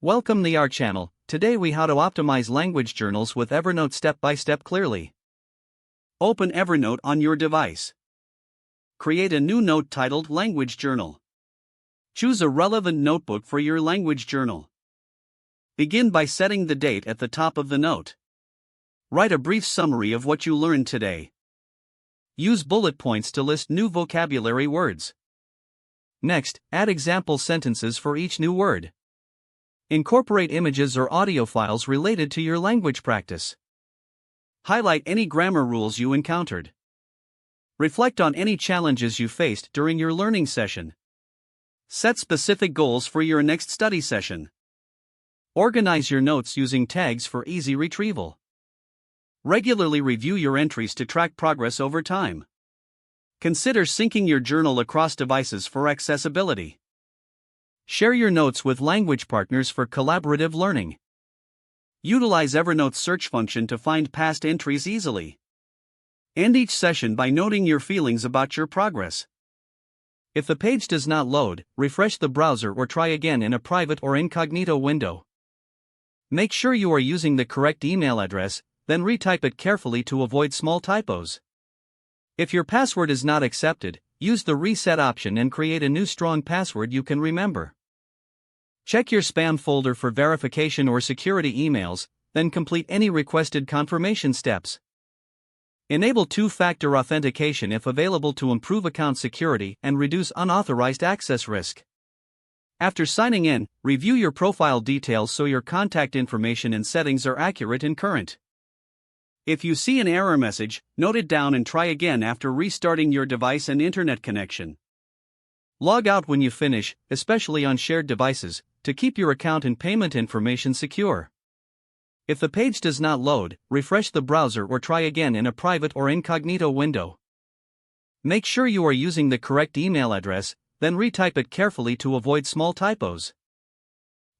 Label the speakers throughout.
Speaker 1: Welcome to our channel. Today we how to optimize language journals with Evernote step by step clearly. Open Evernote on your device. Create a new note titled Language Journal. Choose a relevant notebook for your language journal. Begin by setting the date at the top of the note. Write a brief summary of what you learned today. Use bullet points to list new vocabulary words. Next, add example sentences for each new word. Incorporate images or audio files related to your language practice. Highlight any grammar rules you encountered. Reflect on any challenges you faced during your learning session. Set specific goals for your next study session. Organize your notes using tags for easy retrieval. Regularly review your entries to track progress over time. Consider syncing your journal across devices for accessibility. Share your notes with language partners for collaborative learning. Utilize Evernote's search function to find past entries easily. End each session by noting your feelings about your progress. If the page does not load, refresh the browser or try again in a private or incognito window. Make sure you are using the correct email address, then retype it carefully to avoid small typos. If your password is not accepted, use the reset option and create a new strong password you can remember. Check your spam folder for verification or security emails, then complete any requested confirmation steps. Enable two-factor authentication if available to improve account security and reduce unauthorized access risk. After signing in, review your profile details so your contact information and settings are accurate and current. If you see an error message, note it down and try again after restarting your device and internet connection. Log out when you finish, especially on shared devices, to keep your account and payment information secure. If the page does not load, refresh the browser or try again in a private or incognito window. Make sure you are using the correct email address, then retype it carefully to avoid small typos.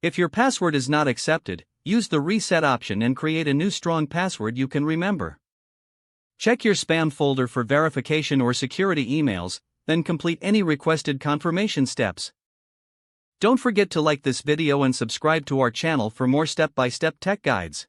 Speaker 1: If your password is not accepted, use the reset option and create a new strong password you can remember. Check your spam folder for verification or security emails, then complete any requested confirmation steps. Don't forget to like this video and subscribe to our channel for more step-by-step tech guides.